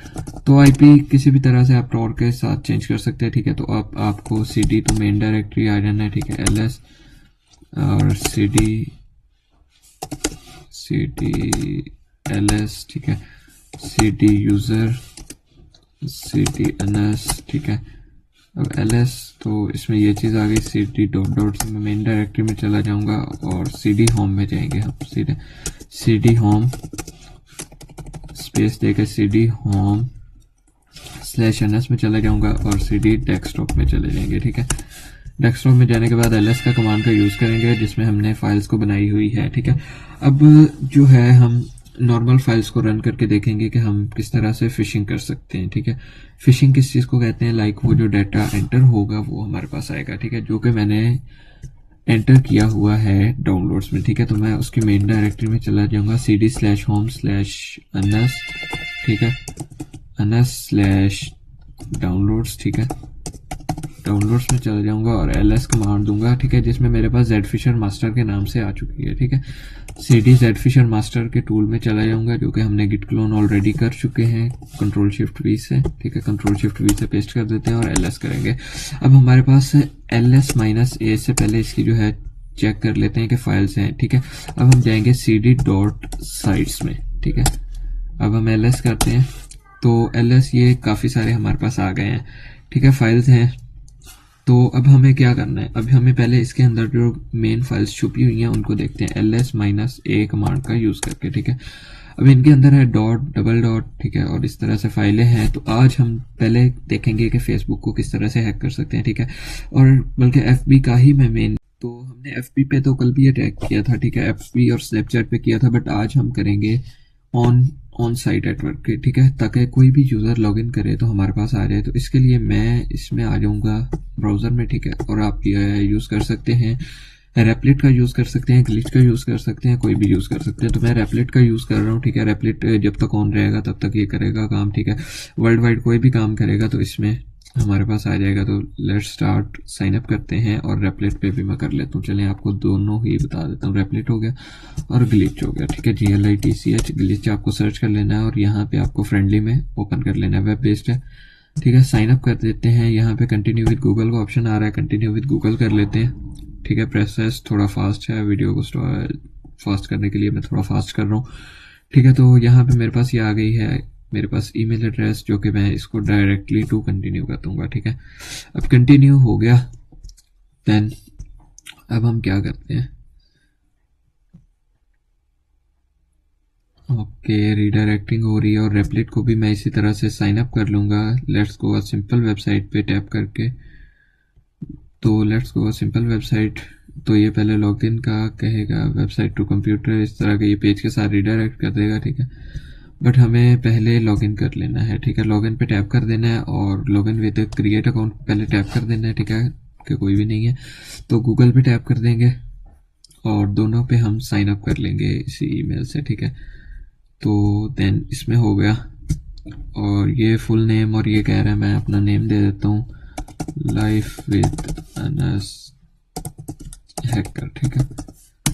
तो आईपी किसी भी तरह से आप टोर के साथ चेंज कर सकते हैं, ठीक है। तो आपको CD तो मेन डायरेक्टरी आ जाना है, ठीक है, LS और CD LS, ठीक है, CD यूज़र CD NS, ठीक है। अब LS तो इसमें ये चीज़ आ गई, CD डॉट डॉट से मैं मेन डायरेक्टरी में चला जाऊंगा और CD होम में जाएंगे हम, सीधे CD होम स्पेस देकर CD होम /NS में चला जाऊंगा और CD डेस्कटॉप में चले जाएंगे, ठीक है। डेस्कटॉप में जाने के बाद LS का कमांड का यूज़ करेंगे जिसमें हमने फाइल्स को बनाई हुई है, ठीक है। अब जो है हम नॉर्मल फाइल्स को रन करके देखेंगे कि हम किस तरह से फिशिंग कर सकते हैं, ठीक है। फिशिंग किस चीज़ को कहते हैं, लाइक वो जो डाटा एंटर होगा वो हमारे पास आएगा, ठीक है, जो कि मैंने एंटर किया हुआ है डाउनलोड्स में, ठीक है। तो मैं उसकी मेन डायरेक्टरी में चला जाऊंगा, CD/home/ns, ठीक है, ns/downloads, ठीक है, डाउनलोड्स में चला जाऊंगा और LS कमांड दूंगा, ठीक है, जिसमें मेरे पास ZFisher मास्टर के नाम से आ चुकी है, ठीक है। CD ZFisher मास्टर के टूल में चला जाऊंगा जो कि हमने गिट क्लोन ऑलरेडी कर चुके हैं कंट्रोल शिफ्ट वी से, ठीक है, कंट्रोल शिफ्ट वी से पेस्ट कर देते हैं और LS करेंगे। अब हमारे पास LS-A से पहले इसकी जो है चेक कर लेते हैं कि फाइल्स हैं, ठीक है। अब हम जाएंगे CD डॉट साइट्स में, ठीक है। अब हम LS करते हैं तो LS ये काफ़ी सारे हमारे पास आ गए हैं, ठीक है, फाइल्स हैं। तो अब हमें क्या करना है, अभी हमें पहले इसके अंदर जो मेन फाइल्स छुपी हुई हैं उनको देखते हैं, LS-A कमांड का यूज़ करके, ठीक है। अब इनके अंदर है डॉट, डबल डॉट, ठीक है, और इस तरह से फाइलें हैं। तो आज हम पहले देखेंगे कि फेसबुक को किस तरह से हैक कर सकते हैं, ठीक है, और बल्कि FB का ही मैं मेन, तो हमने FB पे तो कल भी अटैक किया था, ठीक है, FB और स्नैपचैट पे किया था, बट आज हम करेंगे ऑन साइट नेटवर्क के, ठीक है, ताकि कोई भी यूज़र लॉगिन करे तो हमारे पास आ जाए। तो इसके लिए मैं इसमें आ जाऊंगा ब्राउज़र में, ठीक है, और आप यूज़ कर सकते हैं रेपलेट का यूज़ कर सकते हैं, ग्लिच का यूज़ कर सकते हैं, कोई भी यूज़ कर सकते हैं। तो मैं रेपलेट का यूज़ कर रहा हूँ, ठीक है। रेपलेट जब तक ऑन रहेगा तब तक ये करेगा काम, ठीक है। वर्ल्ड वाइड कोई भी काम करेगा तो इसमें हमारे पास आ जाएगा। तो लेट्स स्टार्ट, साइन अप करते हैं और रेपलेट पे भी मैं कर लेता हूँ। चलें आपको दोनों ही बता देता हूँ, रेपलेट हो गया और ग्लिच हो गया, ठीक है, GLITCH ग्लिच आपको सर्च कर लेना है और यहाँ पे आपको फ्रेंडली में ओपन कर लेना है, वेब बेस्ड है, ठीक है। साइन अप कर देते हैं, यहाँ पे कंटिन्यू विद गूगल का ऑप्शन आ रहा है, कंटिन्यू विद गूगल कर लेते हैं, ठीक है। प्रोसेस थोड़ा फास्ट है, वीडियो को फास्ट करने के लिए मैं थोड़ा फास्ट कर रहा हूँ, ठीक है। तो यहाँ पे मेरे पास ये आ गई है, मेरे पास ईमेल एड्रेस, जो कि मैं इसको डायरेक्टली टू कंटिन्यू कर दूंगा, ठीक है। अब कंटिन्यू हो गया, देन अब हम क्या करते हैं, ओके, रीडायरेक्टिंग हो रही है और रेपलेट को भी मैं इसी तरह से साइन अप कर लूँगा। लेट्स गो सिंपल वेबसाइट पे टैप करके, तो लेट्स गो सिंपल वेबसाइट। तो ये पहले लॉगिन का कहेगा, वेबसाइट टू कंप्यूटर, इस तरह के ये पेज के साथ रीडायरेक्ट कर देगा, ठीक है। बट हमें पहले लॉगिन कर लेना है, ठीक है। लॉगिन पे टैप कर देना है और लॉगिन विद क्रिएट अकाउंट पहले टैप कर देना है, ठीक है, कि कोई भी नहीं है। तो गूगल पे टैप कर देंगे और दोनों पे हम साइन अप कर लेंगे इसी ईमेल से, ठीक है। तो देन इसमें हो गया और ये फुल नेम, और ये कह रहा है मैं अपना नेम दे देता हूँ, लाइफ विद अनस हैकर, ठीक है।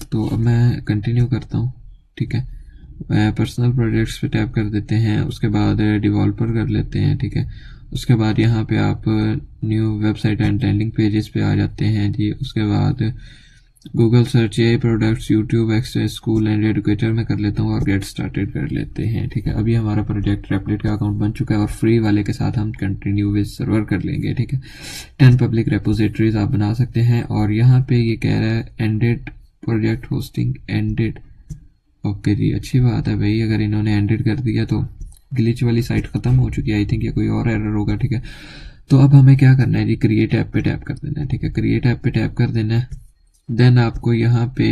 तो अब मैं कंटिन्यू करता हूँ, ठीक है। पर्सनल प्रोजेक्ट्स पे टैप कर देते हैं, उसके बाद डेवलपर कर लेते हैं, ठीक है। उसके बाद यहाँ पे आप new website and landing pages पे आ जाते हैं जी। उसके बाद Google search, a products, YouTube, access, school and educator में कर लेता हूँ और गेट स्टार्टेड कर लेते हैं, ठीक है। अभी हमारा प्रोजेक्ट रेपलेट का अकाउंट बन चुका है और फ्री वाले के साथ हम कंटिन्यू विद सर्वर कर लेंगे, ठीक है। 10 पब्लिक रेपोजिटरीज आप बना सकते हैं और यहाँ पे ये कह रहा है ended project hosting ended. Okay जी, अच्छी बात है भाई। अगर इन्होंने एंडेड कर दिया तो ग्लिच वाली साइट खत्म हो चुकी है, आई थिंक ये कोई और एरर होगा, ठीक है। तो अब हमें क्या करना है जी, क्रिएट ऐप पे टैप कर देना है, ठीक है। क्रिएट ऐप पे टैप कर देना है, देन आपको यहाँ पे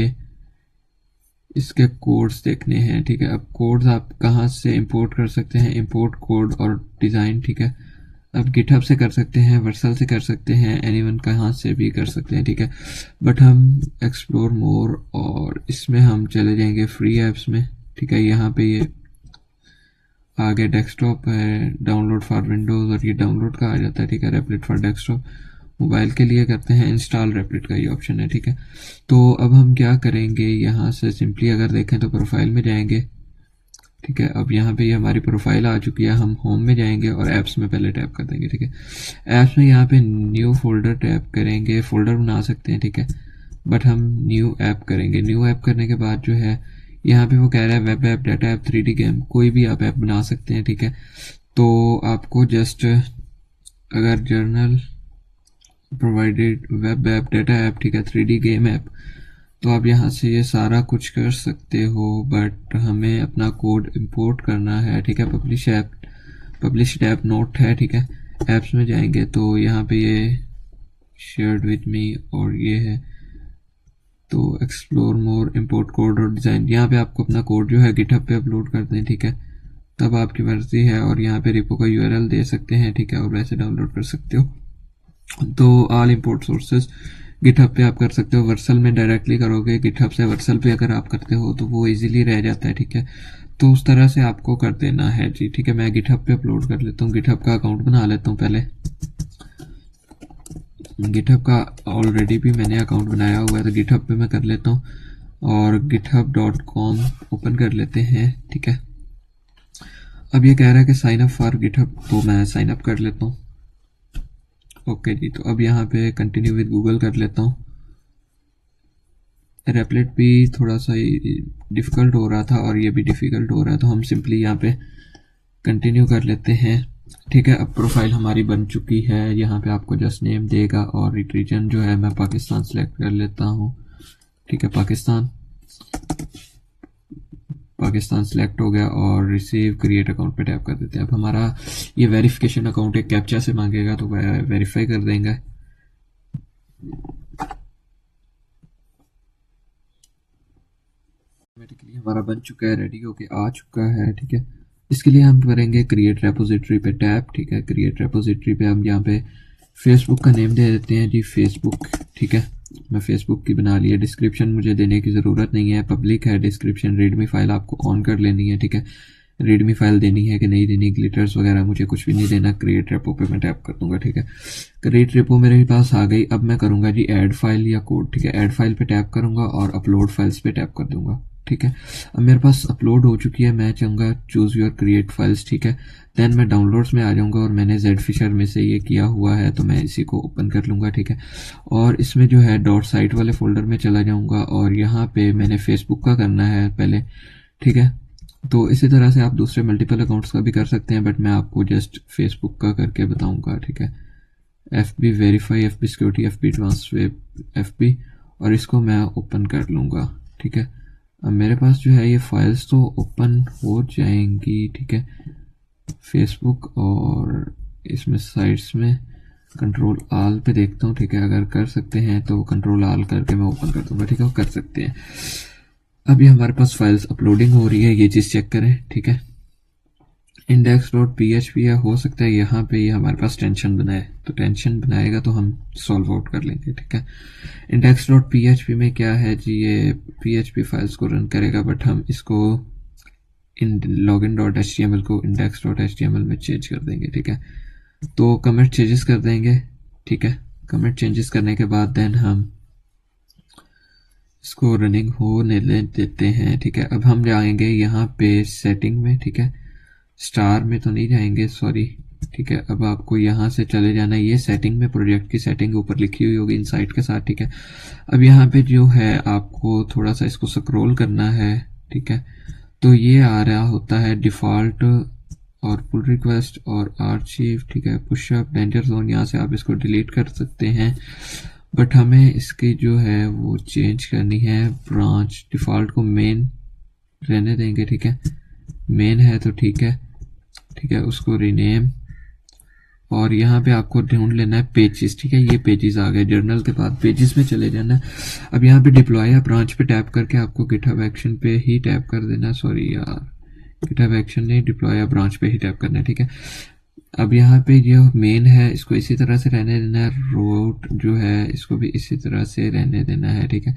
इसके कोड्स देखने हैं, ठीक है। अब कोड्स आप कहाँ से इंपोर्ट कर सकते हैं, इंपोर्ट कोड और डिज़ाइन, ठीक है। अब गिटहब से कर सकते हैं, वर्सल से कर सकते हैं, एनीवन कहाँ से भी कर सकते हैं, ठीक है। बट हम एक्सप्लोर मोर और इसमें हम चले जाएंगे फ्री ऐप्स में, ठीक है। यहाँ पे ये आगे डेस्कटॉप है, डाउनलोड फॉर विंडोज़, और ये डाउनलोड का आ जाता है, ठीक है। रेपलेट फॉर डेस्कटॉप मोबाइल के लिए करते हैं, इंस्टॉल रेपलेट का ये ऑप्शन है, ठीक है। तो अब हम क्या करेंगे, यहाँ से सिंपली अगर देखें तो प्रोफाइल में जाएंगे, ठीक है। अब यहाँ पे ये हमारी प्रोफाइल आ चुकी है, हम होम में जाएंगे और ऐप्स में पहले टैप कर देंगे, ठीक है। ऐप्स में यहाँ पे न्यू फोल्डर टैप करेंगे, फोल्डर बना सकते हैं, ठीक है। बट हम न्यू ऐप करेंगे। न्यू ऐप करने के बाद जो है यहाँ पे वो कह रहा है web app, data app, 3D game, कोई भी आप ऐप बना सकते हैं, ठीक है। तो आपको जस्ट अगर journal provided web app, data app, ठीक है, 3D गेम ऐप, तो आप यहाँ से ये सारा कुछ कर सकते हो। बट हमें अपना कोड इंपोर्ट करना है, ठीक है। पब्लिश ऐप नोट है, ठीक है। ऐप्स में जाएंगे तो यहाँ पे ये शेयर्ड विथ मी और ये है, तो एक्सप्लोर मोर, इंपोर्ट कोड और डिज़ाइन, यहाँ पे आपको अपना कोड जो है गिटहब पे अपलोड कर दें, ठीक है। तब आपकी मर्जी है, और यहाँ पे रिपो का यूआरएल दे सकते हैं, ठीक है, और वैसे डाउनलोड कर सकते हो। तो ऑल इंपोर्ट सोर्सेज गिटहब पे आप कर सकते हो। वर्सल में डायरेक्टली करोगे गिटहब से वर्सल पे अगर आप करते हो तो वो इजीली रह जाता है, ठीक है। तो उस तरह से आपको कर देना है जी, ठीक है। मैं गिटहब पे अपलोड कर लेता हूँ, गिटहब का अकाउंट बना लेता हूँ पहले। गिटहब का ऑलरेडी भी मैंने अकाउंट बनाया हुआ है, तो गिटहब पे मैं कर लेता हूँ और github.com ओपन कर लेते हैं, ठीक है। अब ये कह रहा है कि साइन अप फॉर गिटहब, तो मैं साइन अप कर लेता हूँ। ओके जी, तो अब यहाँ पे कंटिन्यू विद गूगल कर लेता हूँ। रेपलेट भी थोड़ा सा डिफ़िकल्ट हो रहा था और ये भी डिफ़िकल्ट हो रहा है, तो हम सिंपली यहाँ पे कंटिन्यू कर लेते हैं, ठीक है। अब प्रोफाइल हमारी बन चुकी है, यहाँ पे आपको जस्ट नेम देगा और रीजन जो है मैं पाकिस्तान सेलेक्ट कर लेता हूँ, ठीक है। पाकिस्तान सेलेक्ट हो गया और रिसीव क्रिएट अकाउंट पे टैप कर देते हैं। अब हमारा ये वेरिफिकेशन अकाउंट एक कैप्चा से मांगेगा, तो वेरीफाई कर देंगे। ऑटोमेटिकली हमारा बन चुका है, रेडी होके आ चुका है, ठीक है। इसके लिए हम करेंगे क्रिएट रेपोजिटरी पे टैप, ठीक है। क्रिएट रेपोजिटरी पे हम यहाँ पे फेसबुक का नेम दे देते हैं जी, फेसबुक, ठीक है। मैं फेसबुक की बना लिया। डिस्क्रिप्शन मुझे देने की ज़रूरत नहीं है, पब्लिक है डिस्क्रिप्शन। रीडमी फाइल आपको ऑन कर लेनी है, ठीक है। रीडमी फाइल देनी है कि नहीं देनी, ग्लिटर्स वगैरह मुझे कुछ भी नहीं देना। क्रिएट रेपो पे मैं टैप कर दूंगा, ठीक है। क्रिएट रेपो मेरे पास आ गई। अब मैं करूंगा जी ऐड फाइल या कोड, ठीक है। ऐड फाइल पे टैप करूंगा और अपलोड फाइल्स पे टैप कर दूंगा, ठीक है। अब मेरे पास अपलोड हो चुकी है, मैं चाहूँगा चूज़ योर क्रिएट फाइल्स, ठीक है। देन मैं डाउनलोड्स में आ जाऊँगा और मैंने जेड फिशर में से ये किया हुआ है, तो मैं इसी को ओपन कर लूँगा, ठीक है। और इसमें जो है डॉट साइट वाले फोल्डर में चला जाऊँगा और यहाँ पे मैंने फेसबुक का करना है पहले, ठीक है। तो इसी तरह से आप दूसरे मल्टीपल अकाउंट्स का भी कर सकते हैं, बट मैं आपको जस्ट फेसबुक का करके बताऊँगा, ठीक है। FB verify, FB security, FB advance web, FB, और इसको मैं ओपन कर लूँगा, ठीक है। अब मेरे पास जो है ये फाइल्स तो ओपन हो जाएंगी, ठीक है। फेसबुक और इसमें साइट्स में कंट्रोल आल पे देखता हूँ, ठीक है। अगर कर सकते हैं तो कंट्रोल आल करके मैं ओपन कर दूंगा, ठीक है। कर सकते हैं। अभी हमारे पास फाइल्स अपलोडिंग हो रही है, ये चीज़ चेक करें, ठीक है। index.php है, हो सकता है यहाँ पे ये हमारे पास टेंशन बनाए, तो टेंशन बनाएगा तो हम सॉल्व आउट कर लेंगे, ठीक है। index.php में क्या है जी, ये php फाइल्स को रन करेगा, बट हम इसको login.html को index.html में चेंज कर देंगे, ठीक है। तो कमेंट चेंजेस कर देंगे, ठीक है। कमेंट चेंजेस करने के बाद देन हम इसको रनिंग होने देते हैं, ठीक है। अब हम जाएंगे यहाँ पे सेटिंग में, ठीक है, स्टार में तो नहीं जाएंगे, सॉरी, ठीक है। अब आपको यहाँ से चले जाना है, ये सेटिंग में, प्रोजेक्ट की सेटिंग ऊपर लिखी हुई होगी इनसाइट के साथ, ठीक है। अब यहाँ पे जो है आपको थोड़ा सा इसको स्क्रॉल करना है, ठीक है। तो ये आ रहा होता है डिफ़ॉल्ट और पुल रिक्वेस्ट और आर्चिव, ठीक है, पुशअप, डेंजर जोन, यहाँ से आप इसको डिलीट कर सकते हैं। बट हमें इसकी जो है वो चेंज करनी है, ब्रांच डिफ़ॉल्ट को मेन रहने देंगे, ठीक है, मेन है तो ठीक है, ठीक है, उसको रीनेम। और यहाँ पे आपको ढूंढ लेना है पेजेस, ठीक है, ये पेजेस आ गए, जर्नल के बाद पेजेस में चले जाना है। अब यहाँ पे डिप्लॉय या ब्रांच पे टैप करके आपको गिटहब एक्शन पे ही टैप कर देना है, सॉरी यार, गिटहब एक्शन नहीं, डिप्लॉय या ब्रांच पे ही टैप करना है, ठीक है। अब यहाँ पे जो मेन है इसको इसी तरह से रहने देना है, रूट जो है इसको भी इसी तरह से रहने देना है, ठीक है।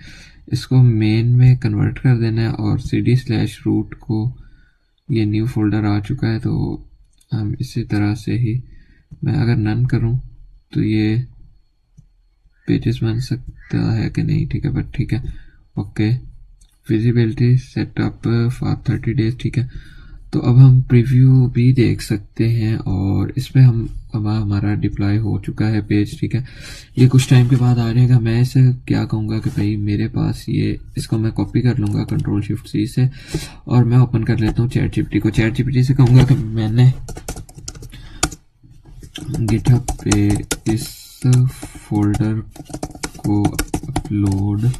इसको मेन में कन्वर्ट कर देना है और cd/root को, ये न्यू फोल्डर आ चुका है तो हम इसी तरह से ही, मैं अगर नन करूं तो ये पेजेस बन सकता है कि नहीं, ठीक है, बट ठीक है, okay. Visibility setup for 30 days, ठीक है। तो अब हम प्रीव्यू भी देख सकते हैं और इसमें हम, अब हमारा डिप्लॉय हो चुका है पेज, ठीक है। ये कुछ टाइम के बाद आ जाएगा। मैं इसे क्या कहूँगा कि भाई मेरे पास ये, इसको मैं कॉपी कर लूँगा Ctrl+Shift+C से और मैं ओपन कर लेता हूँ ChatGPT को। ChatGPT से कहूँगा कि मैंने गिटहब पे इस फोल्डर को अपलोड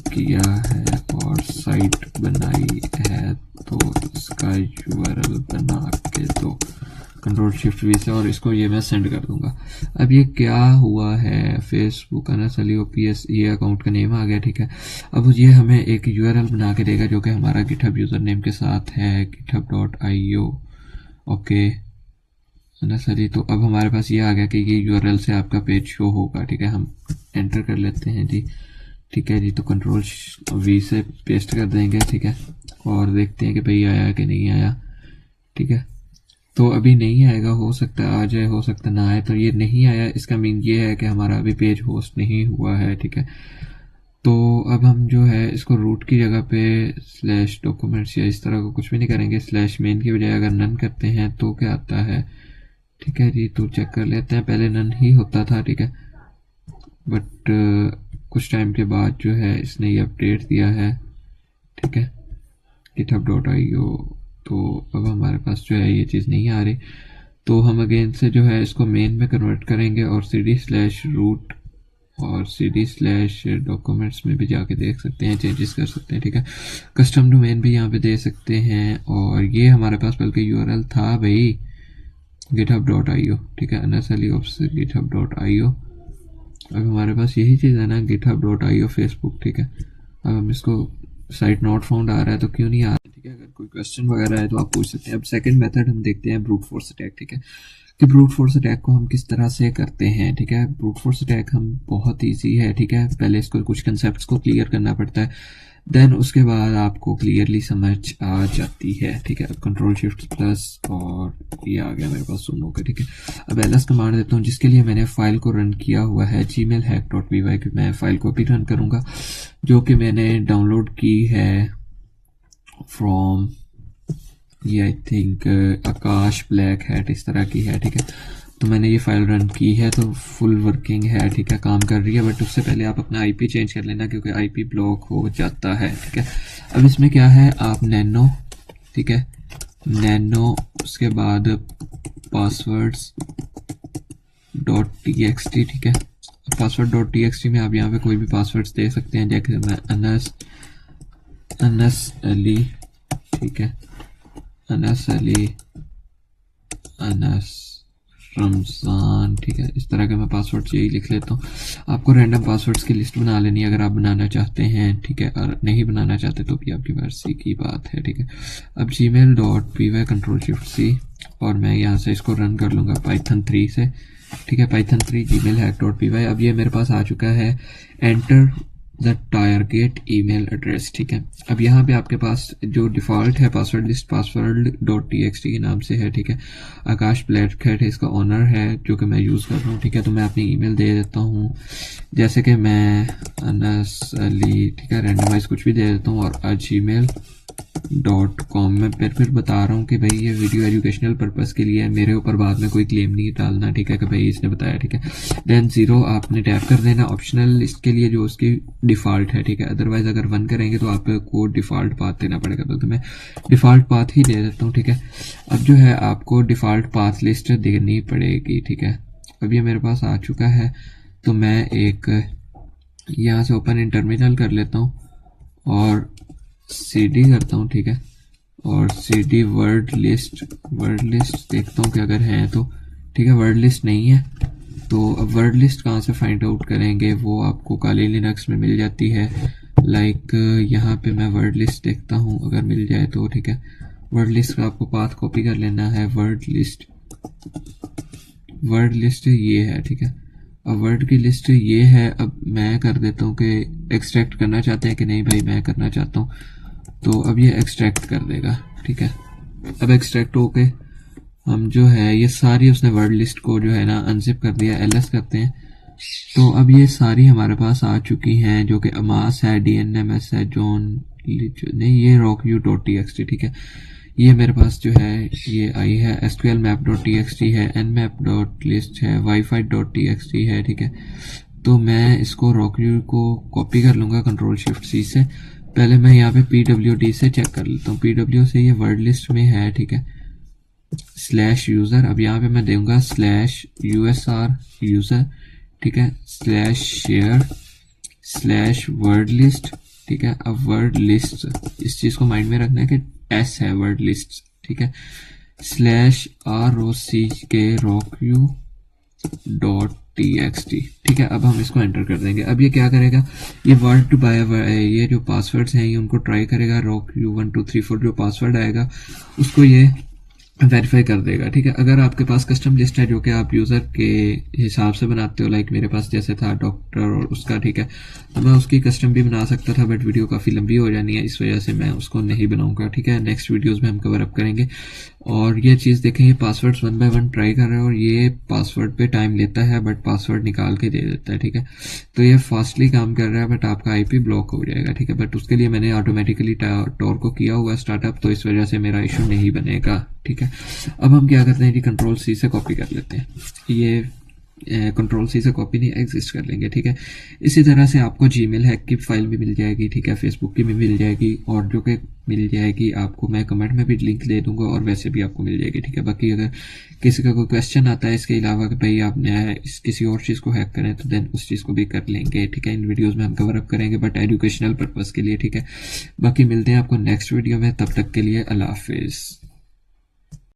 किया है और साइट बनाई है तो इसका URL बना के दो, Ctrl+Shift+V से, और इसको ये मैं सेंड कर दूंगा। अब ये क्या हुआ है, फेसबुक OPS, ये अकाउंट का नेम आ गया, ठीक है। अब ये हमें एक URL बना के देगा जो कि हमारा गिटहब यूज़र नेम के साथ है, github.io, ओके नसली। तो अब हमारे पास ये आ गया कि ये URL से आपका पेज शो होगा, ठीक है। हम एंटर कर लेते हैं जी, ठीक है जी। तो Ctrl+V से पेस्ट कर देंगे, ठीक है, और देखते हैं कि भाई आया कि नहीं आया, ठीक है। तो अभी नहीं आएगा, हो सकता है आ जाए, हो सकता ना आए। तो ये नहीं आया, इसका मीन ये है कि हमारा अभी पेज होस्ट नहीं हुआ है, ठीक है। तो अब हम जो है इसको रूट की जगह पे /documents या इस तरह को कुछ भी नहीं करेंगे, /main की बजाय अगर नन करते हैं तो क्या आता है, ठीक है जी। तो चेक कर लेते हैं, पहले नन ही होता था, ठीक है, बट कुछ टाइम के बाद जो है इसने ये अपडेट दिया है, ठीक है, github.io। तो अब हमारे पास जो है ये चीज़ नहीं आ रही, तो हम अगेन से जो है इसको मेन में कन्वर्ट करेंगे और cd/root और cd/documents में भी जाके देख सकते हैं, चेंजेस कर सकते हैं, ठीक है। कस्टम डोमेन भी यहाँ पे दे सकते हैं और ये हमारे पास बल्कि URL था भाई github.io, ठीक है, github.io। अब हमारे पास यही चीज़ है ना, github.io फेसबुक, ठीक है। अब हम इसको साइट नॉट फाउंड आ रहा है तो क्यों नहीं आ रहा है, ठीक है। अगर कोई क्वेश्चन वगैरह है तो आप पूछ सकते हैं। अब सेकंड मेथड हम देखते हैं ब्रूट फोर्स अटैक, ठीक है, कि ब्रूट फोर्स अटैक को हम किस तरह से करते हैं, ठीक है। ब्रूट फोर्स अटैक हम बहुत ईजी है, ठीक है। पहले इसको कुछ कंसेप्ट को क्लियर करना पड़ता है, देन उसके बाद आपको क्लियरली समझ आ जाती है, ठीक है। अब Ctrl+Shift+ और ये आ गया मेरे पास सुनो का, ठीक है। अब ls कमांड देता हूँ जिसके लिए मैंने फाइल को रन किया हुआ है gmailhack.py की, मैं फाइल को भी रन करूँगा जो कि मैंने डाउनलोड की है फ्रॉम, ये I think Akash black hat इस तरह की है, ठीक है। तो मैंने ये फाइल रन की है तो फुल वर्किंग है, ठीक है, काम कर रही है। बट उससे पहले आप अपना IP चेंज कर लेना क्योंकि IP ब्लॉक हो जाता है, ठीक है। अब इसमें क्या है, आप नैनो, ठीक है, नैनो, उसके बाद पासवर्ड्स .txt, ठीक है। पासवर्ड.txt में आप यहाँ पे कोई भी पासवर्ड्स दे सकते हैं, जैसे मैं अनस अली, ठीक है, अनस अली, अनस रमज़ान, ठीक है, इस तरह के मैं पासवर्ड्स यही लिख लेता हूँ। आपको रैंडम पासवर्ड्स की लिस्ट बना लेनी है अगर आप बनाना चाहते हैं, ठीक है, और नहीं बनाना चाहते तो भी आपकी मर्जी की बात है, ठीक है। अब gmail.py Ctrl+Shift+C और मैं यहाँ से इसको रन कर लूँगा Python 3 से, ठीक है, Python 3 gmailhack.py। अब ये मेरे पास आ चुका है, enter the target email address, ठीक है। अब यहाँ पे आपके पास जो डिफ़ॉल्ट है पासवर्ड लिस्ट password.txt के नाम से है, ठीक है। आकाश ब्लैकहेड है इसका ऑनर है जो कि मैं यूज़ कर रहा हूँ, ठीक है। तो मैं अपनी ईमेल दे देता हूँ, जैसे कि मैं अनस अली, ठीक है, रैंडमाइज कुछ भी दे देता हूँ और gmail.com में फिर बता रहा हूँ कि भाई ये वीडियो एजुकेशनल पर्पज़ के लिए है, मेरे ऊपर बाद में कोई क्लेम नहीं डालना, ठीक है, कि भाई इसने बताया, ठीक है। देन 0 आपने टैप कर देना, ऑप्शनल इसके लिए जो उसकी डिफ़ॉल्ट है, ठीक है। अदरवाइज़ अगर 1 करेंगे तो आपको डिफ़ॉल्ट पाथ देना पड़ेगा, तो मैं डिफ़ॉल्ट पाथ ही दे देता हूँ, ठीक है। अब जो है आपको डिफ़ॉल्ट पाथ लिस्ट देनी पड़ेगी, ठीक है। अब ये मेरे पास आ चुका है, तो मैं एक यहाँ से ओपन इन टर्मिनल कर लेता हूँ और cd करता हूँ, ठीक है। और cd वर्ड लिस्ट देखता हूँ कि अगर है तो, ठीक है। वर्ड लिस्ट नहीं है तो अब वर्ड लिस्ट कहाँ से फाइंड आउट करेंगे, वो आपको काली लिनक्स में मिल जाती है। लाइक यहाँ पे मैं वर्ड लिस्ट देखता हूँ, अगर मिल जाए तो, ठीक है। वर्ड लिस्ट का आपको पाथ कॉपी कर लेना है, वर्ड लिस्ट ये है, ठीक है। अब वर्ड की लिस्ट ये है। अब मैं कर देता हूँ कि एक्सट्रैक्ट करना चाहते हैं कि नहीं, भाई मैं करना चाहता हूँ, तो अब ये एक्सट्रैक्ट कर देगा, ठीक है। अब एक्सट्रैक्ट होके हम जो है ये सारी उसने वर्ड लिस्ट को जो है ना अनजिप कर दिया, ls करते हैं, तो अब ये सारी हमारे पास आ चुकी हैं, जो कि अमास है, dnms है, जॉन नहीं, ये rockyou.txt, ठीक है। ये मेरे पास जो है ये आई है, sql map.txt है, nmap.list है, wifi.txt है, ठीक है। तो मैं इसको rockyou को कॉपी कर लूँगा Ctrl+Shift+C से। पहले मैं यहाँ पे pwd से चेक कर लेता हूँ, pw से ये वर्ड लिस्ट में है, ठीक है। /user, अब यहाँ पे मैं दूंगा /usr यूज़र, ठीक है, /share /word list, ठीक है। अब वर्ड लिस्ट इस चीज़ को माइंड में रखना है कि s है वर्ड लिस्ट, ठीक है। /rockyou.txt, ठीक है। अब हम इसको एंटर कर देंगे। अब ये क्या करेगा, ये वर्ड बाय ये जो पासवर्ड्स हैं ये उनको ट्राई करेगा, rockyou1234 जो पासवर्ड आएगा उसको ये वेरीफाई कर देगा, ठीक है। अगर आपके पास कस्टम लिस्ट है जो कि आप यूज़र के हिसाब से बनाते हो, लाइक मेरे पास जैसे था डॉक्टर और उसका, ठीक है, तो मैं उसकी कस्टम भी बना सकता था, बट वीडियो काफ़ी लंबी हो जानी है, इस वजह से मैं उसको नहीं बनाऊंगा, ठीक है। नेक्स्ट वीडियोस में हम कवर अप करेंगे। और ये चीज़ देखें, ये पासवर्ड्स 1 बाय 1 ट्राई कर रहा है और ये पासवर्ड पे टाइम लेता है बट पासवर्ड निकाल के दे देता है, ठीक है। तो ये फास्टली काम कर रहा है बट आपका IP ब्लॉक हो जाएगा, ठीक है। बट उसके लिए मैंने ऑटोमेटिकली टॉर को किया हुआ स्टार्टअप, तो इस वजह से मेरा इशू नहीं बनेगा, ठीक है। अब हम क्या करते हैं जी, Ctrl+C से कॉपी कर लेते हैं, ये Ctrl+C से कॉपी नहीं एग्जिस्ट कर लेंगे, ठीक है। इसी तरह से आपको जीमेल हैक की फाइल भी मिल जाएगी, ठीक है, फेसबुक की भी मिल जाएगी, और जो कि मिल जाएगी आपको मैं कमेंट में भी लिंक दे दूंगा और वैसे भी आपको मिल जाएगी, ठीक है। बाकी अगर किसी का कोई क्वेश्चन आता है इसके अलावा कि भाई आपने किसी और चीज़ को हैक करें, तो देन उस चीज़ को भी कर लेंगे, ठीक है। इन वीडियोज़ में हम कवर अप करेंगे बट एजुकेशनल पर्पज़ के लिए, ठीक है। बाकी मिलते हैं आपको नेक्स्ट वीडियो में, तब तक के लिए अल्लाह हाफिज़।